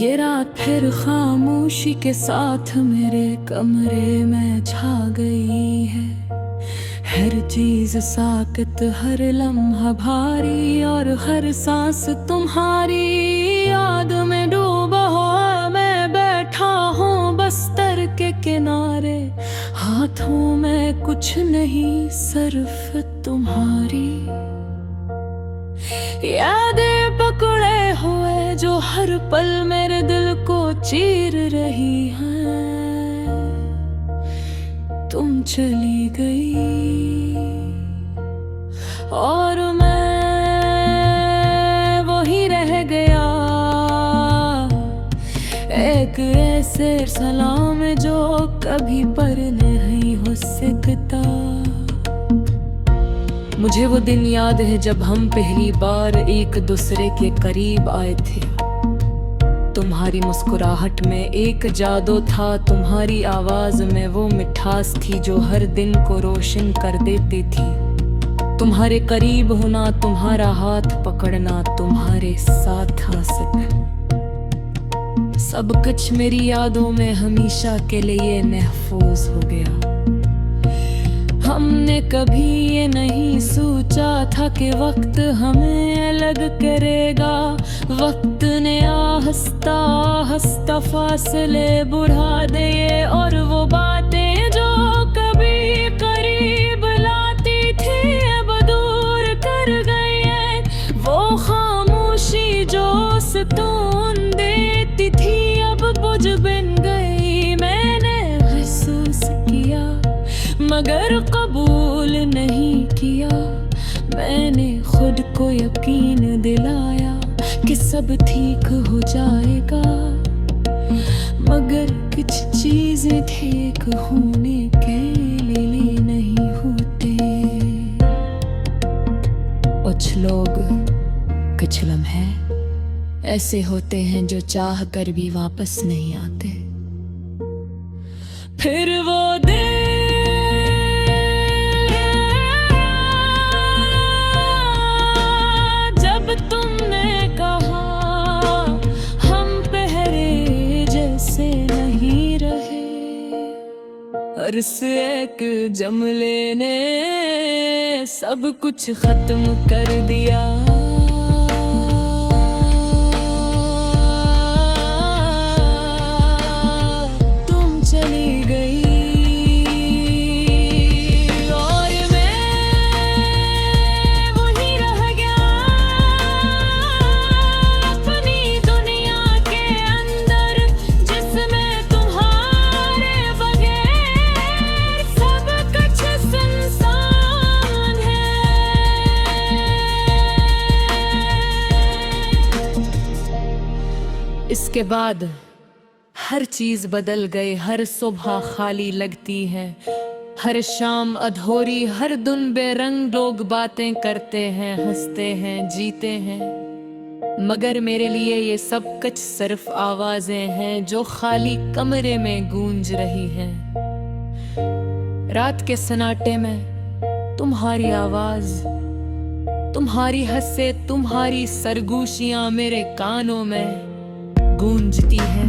ये रात फिर खामोशी के साथ मेरे कमरे में छा गई है। हर चीज साकित, हर लम्हा भारी और हर सांस तुम्हारी याद में डूबा हुआ मैं बैठा हूँ बस्तर के किनारे। हाथों में कुछ नहीं सिर्फ तुम्हारी यादें पकड़े हुए जो हर पल मेरे दिल को चीर रही हैं। तुम चली गई और मैं वही रह गया, एक ऐसे सलाम जो कभी पर नहीं हो सकता। मुझे वो दिन याद है जब हम पहली बार एक दूसरे के करीब आए थे। तुम्हारी मुस्कुराहट में एक जादू था, तुम्हारी आवाज में वो मिठास थी जो हर दिन को रोशन कर देती थी। तुम्हारे करीब होना, तुम्हारा हाथ पकड़ना, तुम्हारे साथ हंसना, सब कुछ मेरी यादों में हमेशा के लिए महफूज हो गया। हमने कभी ये नहीं सोचा था कि वक्त हमें अलग करेगा। वक्त ने आहिस्ता आहिस्ता फासले बढ़ा दिए और वो बातें जो कभी करीब लाती थी अब दूर कर गई है। वो खामोशी जो सुकून देती थी अब बुझ बिन गई। मैंने महसूस किया मगर कबूल नहीं किया। मैंने खुद को यकीन दिलाया कि सब ठीक हो जाएगा, मगर कुछ चीजें ठीक होने के लिए नहीं होते। कुछ लोग, कुछ लम्हे ऐसे होते हैं जो चाह कर भी वापस नहीं आते। फिर वो दिन तुमने कहा हम पहले जैसे नहीं रहे, और से एक जुमले ने सब कुछ खत्म कर दिया। तुम चली गई इसके बाद हर चीज बदल गई। हर सुबह खाली लगती है, हर शाम अधूरी, हर दिन बेरंग। लोग बातें करते हैं, हंसते हैं, जीते हैं, मगर मेरे लिए ये सब कुछ सिर्फ आवाजें हैं जो खाली कमरे में गूंज रही हैं। रात के सन्नाटे में तुम्हारी आवाज, तुम्हारी हंसे, तुम्हारी सरगोशियां मेरे कानों में गूंजती है।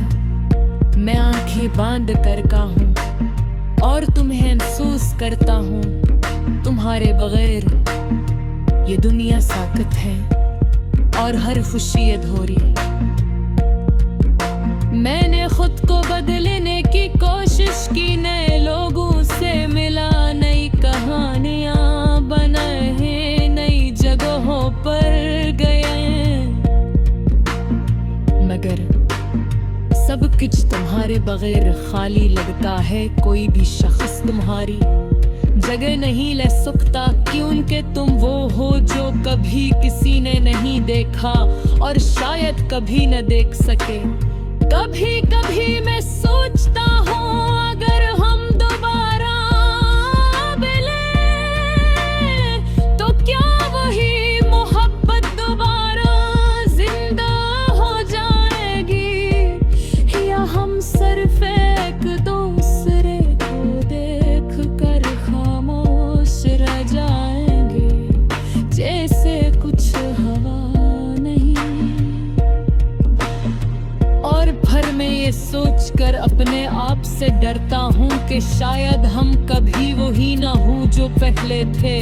मैं आंखें बांध कर का हूँ और तुम्हें महसूस करता हूँ। तुम्हारे बगैर ये दुनिया साकत है और हर खुशी अधूरी। मैंने खुद को बदलने की कोशिश की, नए लोगों से मिला, नई कहानियां बनाए, नई जगहों पर गए, मगर सब कुछ तुम्हारे बगैर खाली लगता है। कोई भी शख्स तुम्हारी जगह नहीं ले सकता, क्योंकि तुम वो हो जो कभी किसी ने नहीं देखा और शायद कभी न देख सके। कभी कभी मैं सोचता हूँ अगर हम दोबारा मिले तो क्या वही मोहब्बत दोबारा जिंदा हो जाएगी, या हम सिर्फ एक दूसरे को देख कर खामोश रह जाएंगे जैसे कुछ हवा नहीं। और भर में ये सोचकर अपने आप से डरता हूँ कि शायद हम कभी वो ही ना हूँ जो पहले थे।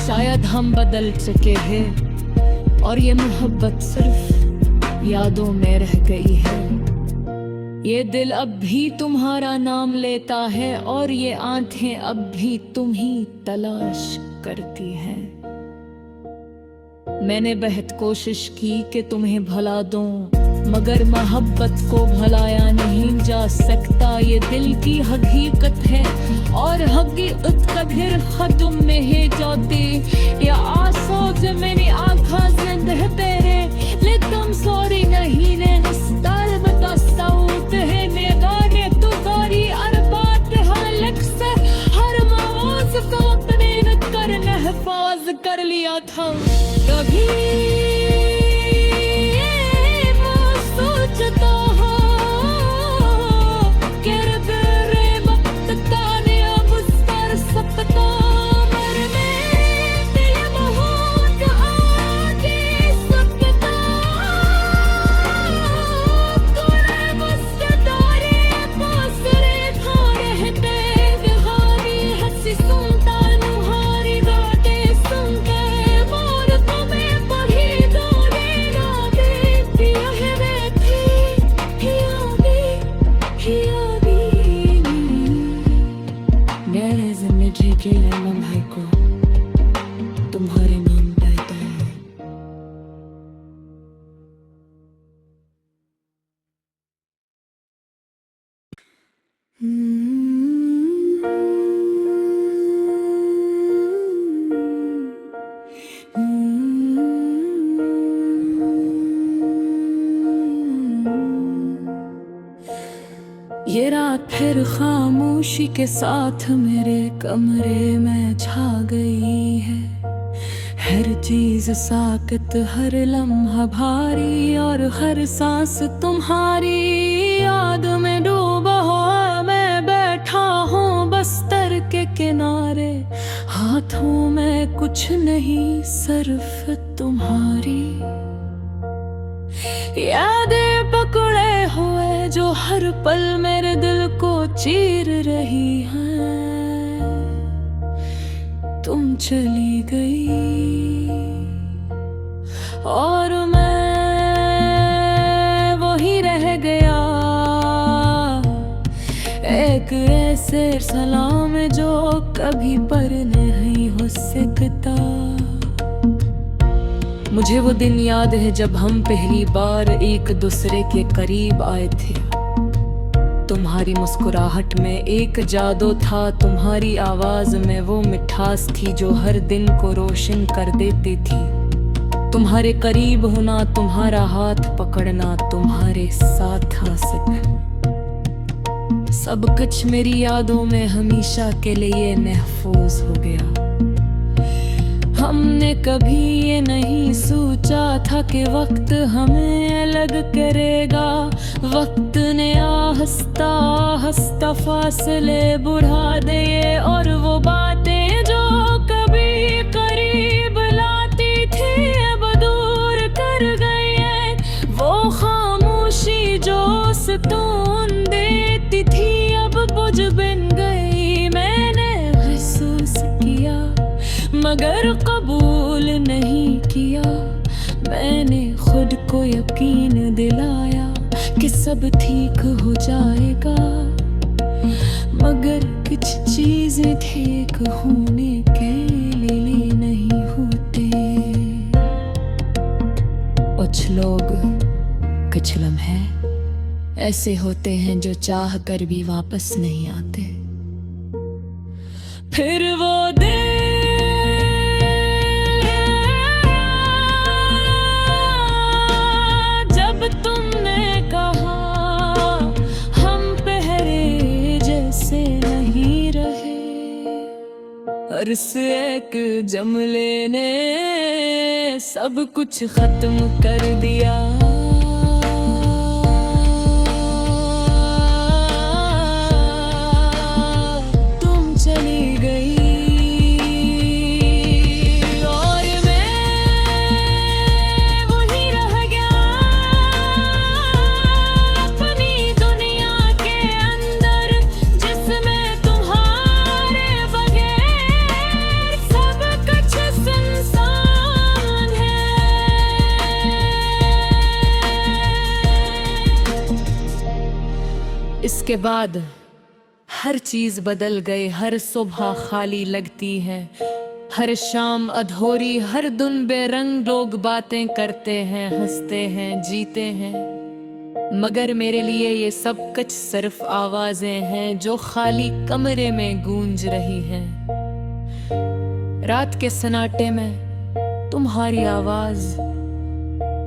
शायद हम बदल चुके हैं और ये मोहब्बत सिर्फ यादों में रह गई है। ये दिल अब भी तुम्हारा नाम लेता है और ये आंखें अब भी तुम ही तलाश करती हैं। मैंने बेहद कोशिश की कि तुम्हें भला दूं, मगर मोहब्बत को भलाया नहीं जा सकता। ये दिल की हकीकत है और हकीकत कभी खत्म नहीं जाती। ये आंसू जो मेरी आँखों से बहते हैं, लेकिन सॉरी नहीं ने निस्तार बता साउत है मेरे तुम्हारी अरबात हालक से हर मौज को अपने न करने हिफाज कर लिया था। कभी सोचता हूँ कि तेरे वक्त ताने अब सर सपना मर में दिल बहुत आगे सपना तोरे बस तारे पास रेखा रहते बिहारी हंसी सुनता नुहारी बातें सुनते मोर तुम्हें पढ़ी दौड़े ना देती है मेरे जिंदगी के लम्हे को तुम्हारे नाम देता है। ये रात फिर खामोशी के साथ मेरे कमरे में छा गई है। हर चीज साकत, हर लम्हा भारी और हर सांस तुम्हारी याद में डूबा हुआ मैं बैठा हूँ बस्तर के किनारे। हाथों में कुछ नहीं सिर्फ तुम्हारी यादें पकड़े हुए जो हर पल मेरे दिल को चीर रही हैं। तुम चली गई और मैं वही रह गया, एक ऐसे सलाम जो कभी पर नहीं हो सकता। मुझे वो दिन याद है जब हम पहली बार एक दूसरे के करीब आए थे। तुम्हारी मुस्कुराहट में एक जादू था, तुम्हारी आवाज में वो मिठास थी जो हर दिन को रोशन कर देती थी। तुम्हारे करीब होना, तुम्हारा हाथ पकड़ना, तुम्हारे साथ हंसना, सब कुछ मेरी यादों में हमेशा के लिए महफूज हो गया। हमने कभी ये नहीं सोचा था कि वक्त हमें अलग करेगा। वक्त ने आहिस्ता आहिस्ता फासले बढ़ा दिए और वो बातें जो कभी करीब लाती थी अब दूर कर गई है। वो खामोशी जो सुकून देती थी अब बुझ बिन गई। मैंने महसूस किया मगर कबूल नहीं किया। मैंने खुद को यकीन दिलाया कि सब ठीक हो जाएगा, मगर कुछ चीजें ठीक होने के लिए नहीं होते। कुछ लोग, कुछ लम्हे ऐसे होते हैं जो चाह कर भी वापस नहीं आते। फिर वो दिन तुमने कहा हम पहले जैसे नहीं रहे, अर्स एक जमले ने सब कुछ खत्म कर दिया। तुम चली गई इसके बाद हर चीज बदल गई, हर सुबह खाली लगती है, हर शाम अधूरी, हर दिन बेरंग। लोग बातें करते हैं, हंसते हैं, जीते हैं, मगर मेरे लिए ये सब कुछ सिर्फ आवाजें हैं जो खाली कमरे में गूंज रही हैं। रात के सन्नाटे में तुम्हारी आवाज,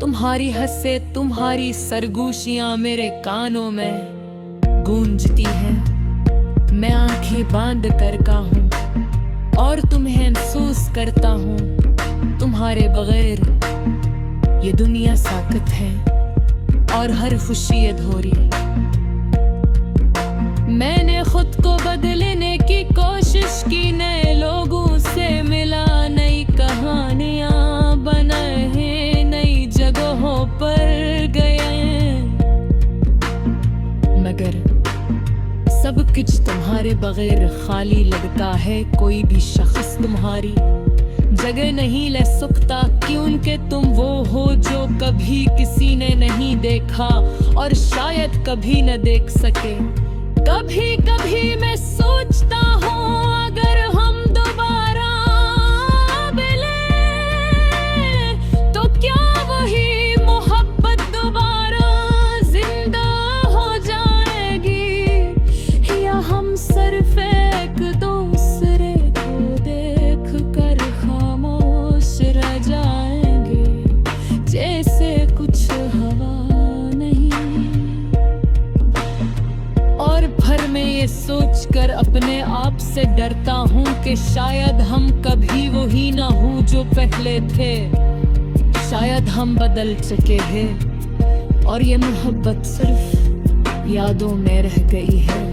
तुम्हारी हंसे, तुम्हारी सरगोशियां मेरे कानों में गूंजती है। मैं आंखें बांध कर का हूँ और तुम्हें महसूस करता हूँ। तुम्हारे बगैर ये दुनिया साकत है और हर खुशी अधूरी। मैंने खुद को बदलने की कोशिश की, नए लोगों से मिला, नई कहानियां बनाए, नई जगहों पर गए, मगर सब कुछ तुम्हारे बगैर खाली लगता है। कोई भी शख्स तुम्हारी जगह नहीं ले सकता, क्योंकि तुम वो हो जो कभी किसी ने नहीं देखा और शायद कभी न देख सके। कभी कभी मैं सोचता हूँ अगर हम दोबारा मिले तो क्या वही मोहब्बत दोबारा जिंदा हो जाएगी, या हम सिर्फ एक दूसरे को देख कर खामोश रह जाएंगे जैसे कुछ हवा नहीं। और फिर मैं ये सोचकर अपने आप से डरता हूँ कि शायद हम कभी वही ना हो जो पहले थे। शायद हम बदल चुके हैं और ये मोहब्बत सिर्फ यादों में रह गई है।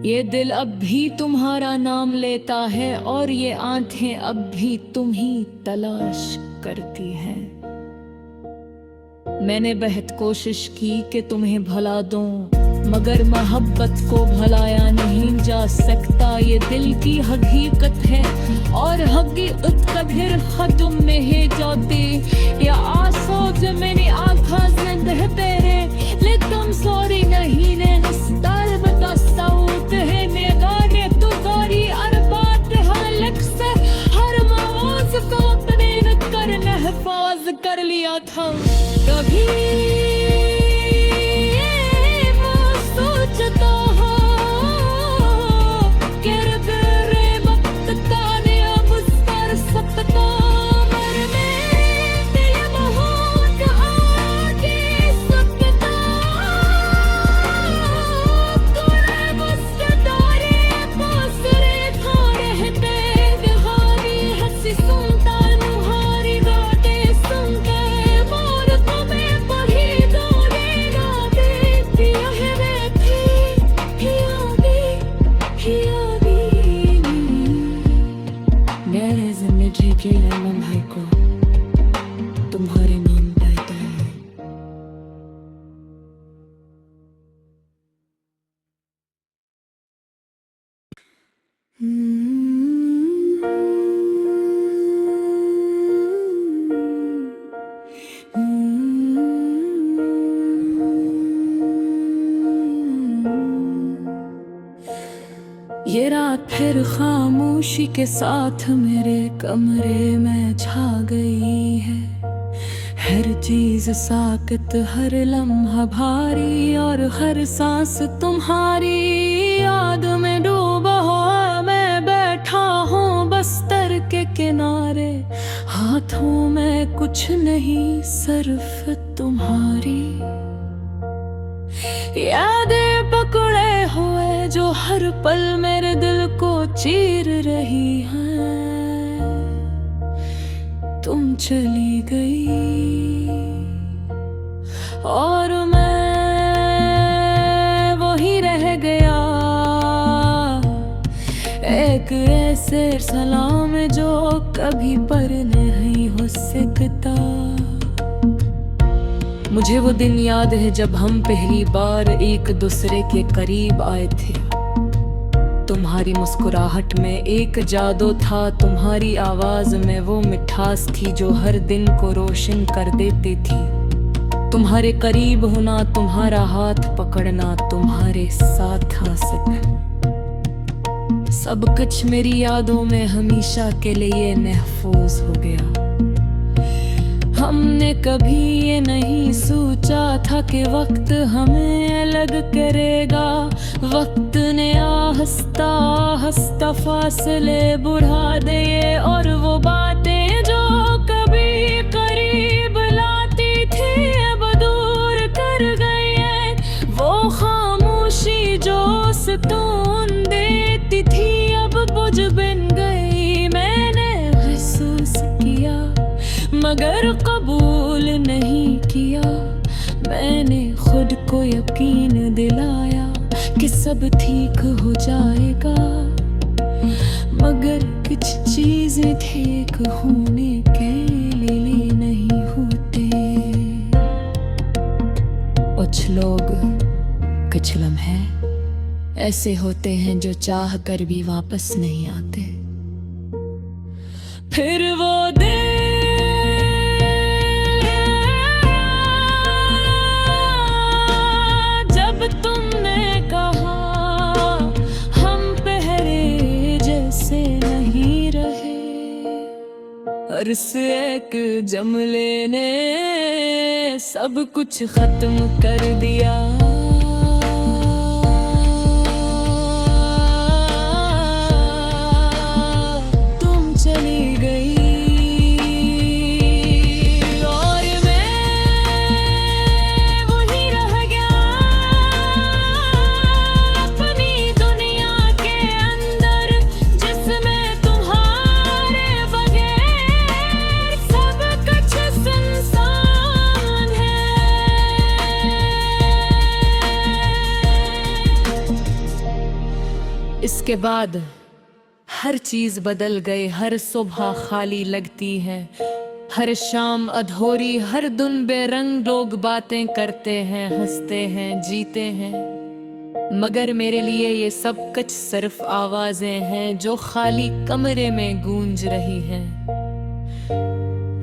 ये दिल अब भी तुम्हारा नाम लेता है और ये आंखें अब भी तुम ही तलाश करती हैं। मैंने बहुत कोशिश की कि तुम्हें भला दूं, मगर मोहब्बत को भलाया नहीं जा सकता। ये दिल की हकीकत है और हकीकत कभी खत्म नहीं जाती। या आंसू जो मेरी आँखों से बहते हैं, लेकिन सॉरी नहीं ने निस्तार बता साउत है मेगाने तुम्हारी अरबात हालक से हर मौज को अपने न करना हिफाज कर लिया था। कभी सोचता हो कि तेरे वक्त का ने अब सर सकता मर में दिल बहुत आगे सकता तोरे वस्तदारी पासरे था रहते निहारी हंसी सुनता नुहारी बातें सुन के मोर तुम्हें पढ़ी दौड़ेगा बेटिया है मेरे जिंदगी के लम्हे को तुम्हारे नाम कहता है। ये रात फिर खामोशी के साथ मेरे कमरे में छा गई है। हर चीज साकत, हर लम्हा भारी और हर सांस तुम्हारी याद में डूबा हुआ मैं बैठा हूँ बस्तर के किनारे। हाथों में कुछ नहीं सिर्फ तुम्हारी यादें पकड़े हुए जो हर पल मेरे दिल को चीर रही हैं। तुम चली गई और मैं वही रह गया, एक ऐसे सलाम जो कभी पर नहीं हो सकता। मुझे वो दिन याद है जब हम पहली बार एक दूसरे के करीब आए थे। तुम्हारी मुस्कुराहट में एक जादू था, तुम्हारी आवाज में वो मिठास थी जो हर दिन को रोशन कर देती थी। तुम्हारे करीब होना, तुम्हारा हाथ पकड़ना, तुम्हारे साथ आ सकना, सब कुछ मेरी यादों में हमेशा के लिए महफूज हो गया। हमने कभी ये नहीं सोचा था कि वक्त हमें अलग करेगा। वक्त ने आहिस्ता आहिस्ता फासले बढ़ा दिए, और वो बातें जो कभी करीब लाती थी अब दूर कर गई है। वो खामोशी जो सुकून देती थी अब बुझ बिन गई। मैंने महसूस किया मगर कबूल नहीं किया। मैंने खुद को यकीन दिलाया कि सब ठीक हो जाएगा, मगर कुछ चीजें ठीक होने के लिए नहीं होते। कुछ लोग, कुछ लम्हे ऐसे होते हैं जो चाह कर भी वापस नहीं आते। फिर वो दिन तुमने कहा हम पहले जैसे नहीं रहे, अर्स एक जमले ने सब कुछ खत्म कर दिया। तुम चली गई इसके बाद हर चीज बदल गई। हर सुबह खाली लगती है, हर शाम अधूरी, हर दिन बेरंग। लोग बातें करते हैं, हंसते हैं, जीते हैं, मगर मेरे लिए ये सब कुछ सिर्फ आवाजें हैं जो खाली कमरे में गूंज रही हैं।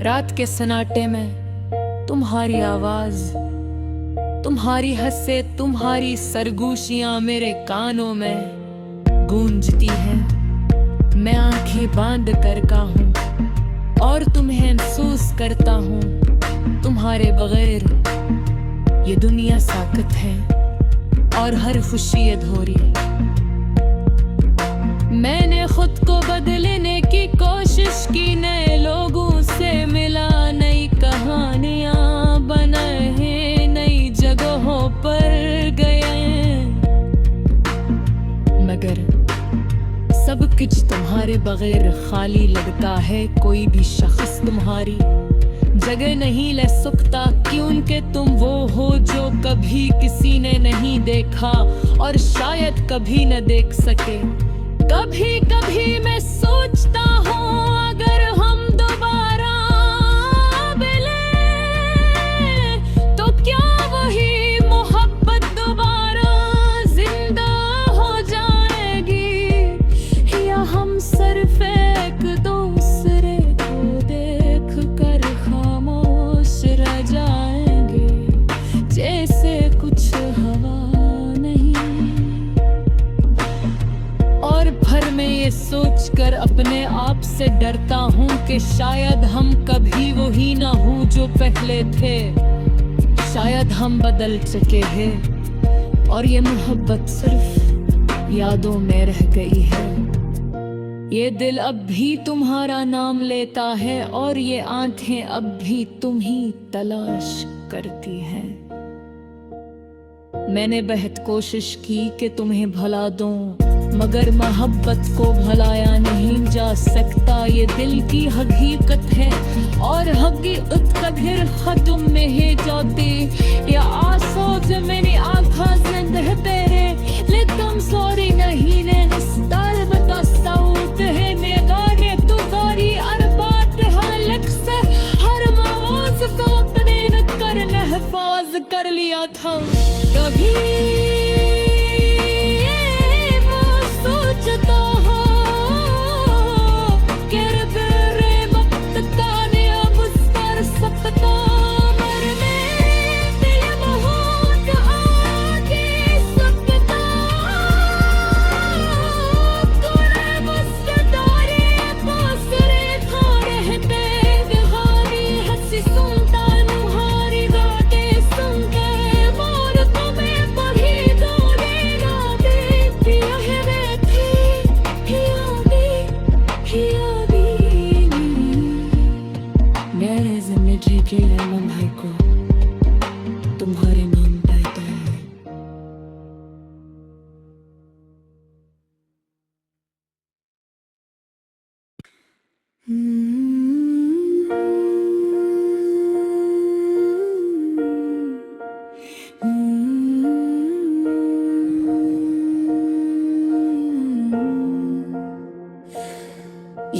रात के सन्नाटे में तुम्हारी आवाज, तुम्हारी हंसे, तुम्हारी सरगोशियां मेरे कानों में गूंजती है। मैं आंखें बांध कर का हूँ और तुम्हें महसूस करता हूँ। तुम्हारे बगैर ये दुनिया साकत है और हर खुशी अधूरी। मैंने खुद को बदलने की कोशिश की, नए लोगों से मिला, नई कहानियां बनाए, नई जगहों पर गए, मगर सब कुछ तुम्हारे बगैर खाली लगता है। कोई भी शख्स तुम्हारी जगह नहीं ले सकता, क्योंकि तुम वो हो जो कभी किसी ने नहीं देखा और शायद कभी न देख सके। कभी कभी मैं सोचता हूँ अगर हम दोबारा मिले तो क्या वही मोहब्बत दोबारा जिंदा हो जाएगी, या हम सिर्फ एक दूसरे को देख कर खामोश रह जाएंगे जैसे कुछ हवा नहीं। और फिर मैं ये सोचकर अपने आप से डरता हूँ कि शायद हम कभी वही ना हो जो पहले थे। शायद हम बदल चुके हैं और ये मोहब्बत सिर्फ यादों में रह गई है। ये दिल अब भी तुम्हारा नाम लेता है और ये आंखें अब भी तुम ही तलाश करती हैं। मैंने बहुत कोशिश की कि तुम्हें भला दूं, मगर मोहब्बत को भलाया नहीं जा सकता। ये दिल की हकीकत है और हकीकत कभी खत्म नहीं जाती। या आंसू जो मेरी आँखों से बहते हैं, लेकिन सॉरी नहीं ने निस्तार बता साउत है मेगाने तुम्हारी अरबात हालक से हर मौज को अपने न कर महफाज कर लिया था। कभी सोचता हो कि तेरे वक्त का ने अब सर सपना मर में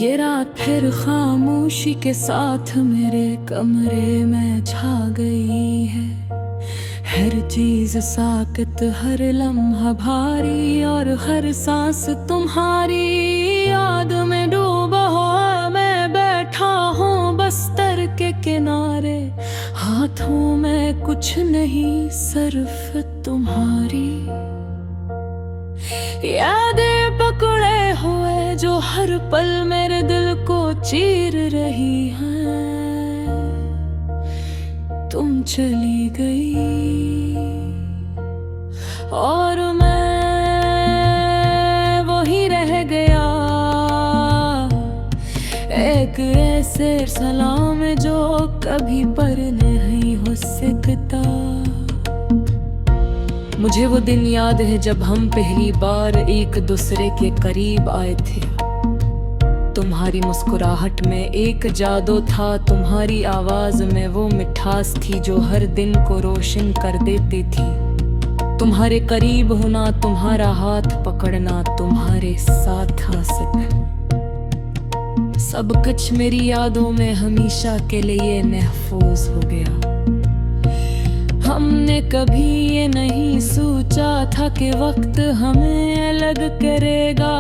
ये रात फिर खामोशी के साथ मेरे कमरे में छा गई है। हर चीज साकत, हर लम्हा भारी और हर सांस तुम्हारी याद में डूबा हुआ मैं बैठा हूँ बस्तर के किनारे। हाथों में कुछ नहीं सिर्फ तुम्हारी यादें पकड़े हुए जो हर पल मेरे दिल को चीर रही हैं। तुम चली गई और मैं वही रह गया, एक ऐसे सलाम जो कभी पर नहीं हो सकता। मुझे वो दिन याद है जब हम पहली बार एक दूसरे के करीब आए थे। तुम्हारी मुस्कुराहट में एक जादू था, तुम्हारी आवाज में वो मिठास थी जो हर दिन को रोशन कर देती थी। तुम्हारे करीब होना, तुम्हारा हाथ पकड़ना, तुम्हारे साथ हंसना, सब कुछ मेरी यादों में हमेशा के लिए महफूज हो गया। हमने कभी ये नहीं सोचा था कि वक्त हमें अलग करेगा।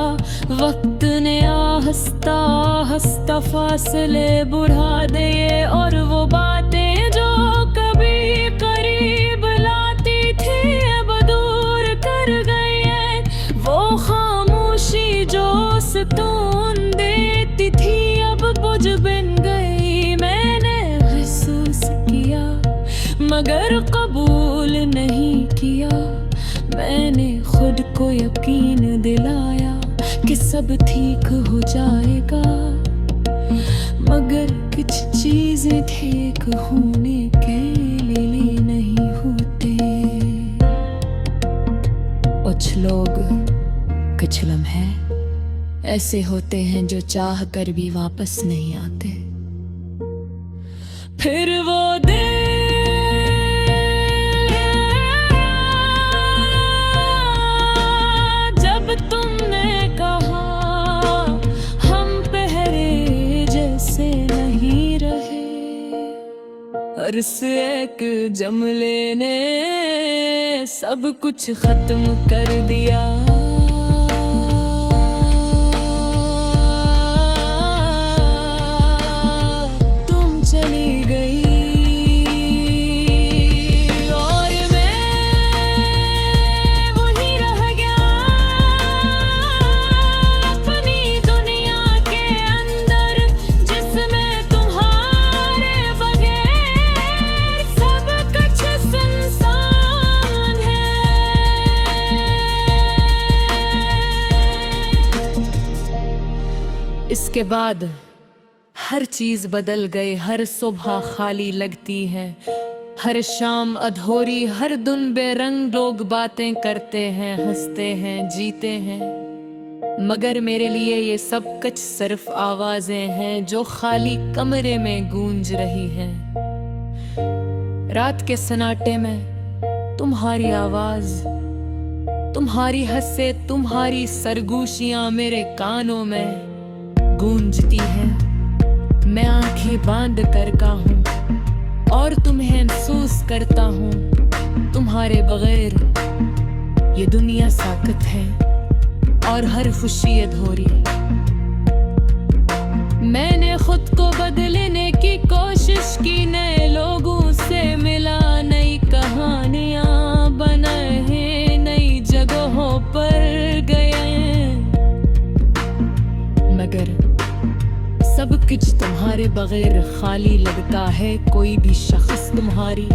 वक्त ने आहिस्ता आहिस्ता फासले बढ़ा दिए और वो बातें जो कभी करीब लाती थी अब दूर कर गई है। वो खामोशी जो सुकून देती थी अब बुझ बिन गई। मैंने महसूस किया मगर कबूल नहीं किया। मैंने खुद को यकीन दिलाया कि सब ठीक हो जाएगा, मगर कुछ चीजें ठीक होने के लिए नहीं होते। कुछ लोग, कुछ लम्हे ऐसे होते हैं जो चाह कर भी वापस नहीं आते। फिर वो दिन तुमने कहा हम पहले जैसे नहीं रहे, अर्स एक जमले ने सब कुछ खत्म कर दिया। तुम चली गई इसके बाद हर चीज बदल गई, हर सुबह खाली लगती है, हर शाम अधूरी, हर दिन बेरंग। लोग बातें करते हैं, हंसते हैं, जीते हैं, मगर मेरे लिए ये सब कुछ सिर्फ आवाजें हैं जो खाली कमरे में गूंज रही हैं। रात के सन्नाटे में तुम्हारी आवाज, तुम्हारी हंसे, तुम्हारी सरगोशियां मेरे कानों में गूंजती है। मैं आंखें बांध कर का हूँ और तुम्हें महसूस करता हूँ। तुम्हारे बगैर ये दुनिया साकत है और हर खुशी अधूरी। मैंने खुद को बदलने की कोशिश की, नए लोगों से मिला, नई कहानियां बनाए, नई जगहों पर गए, मगर सब कुछ तुम्हारे बगैर खाली लगता है। कोई भी शख्स तुम्हारी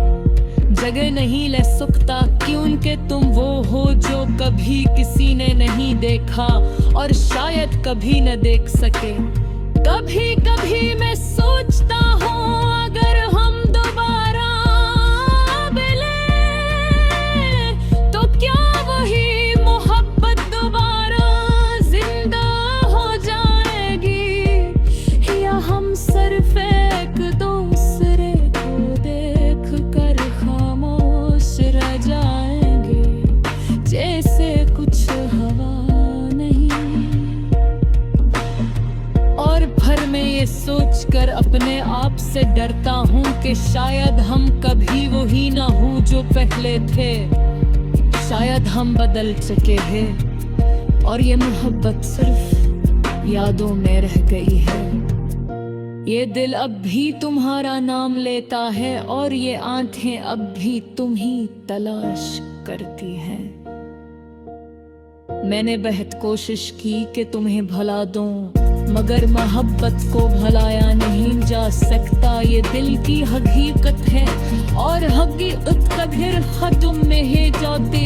जगह नहीं ले सकता, क्योंकि तुम वो हो जो कभी किसी ने नहीं देखा और शायद कभी न देख सके। कभी कभी मैं सोचता हूँ अगर हम दोबारा मिले तो क्या वही मोहब्बत दोबारा जिंदा हो जाएगी, या हम सिर्फ एक दूसरे को देख कर खामोश रह जाएंगे जैसे कुछ हवा नहीं। और इससे डरता हूँ कि शायद हम कभी वो ही ना हो जो पहले थे। शायद हम बदल चुके हैं और ये मोहब्बत सिर्फ यादों में रह गई है। ये दिल अब भी तुम्हारा नाम लेता है और ये आंखें अब भी तुम ही तलाश करती हैं। मैंने बहुत कोशिश की कि तुम्हें भुला दूं, मगर मोहब्बत को भुलाया नहीं जा सकता। ये दिल की हकीकत है और हकीकत कभी खत्म नहीं जाती।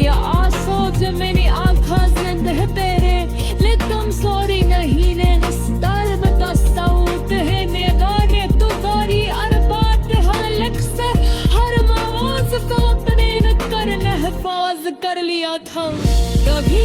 ये आंसू जो मेरी आंखों से बहते हैं, लेकिन सॉरी नहीं ने निस्तार बता साउत है निगाहे तुम्हारी अरबात हालक से हर आवाज को अपने कर हिफाज कर लिया था। कभी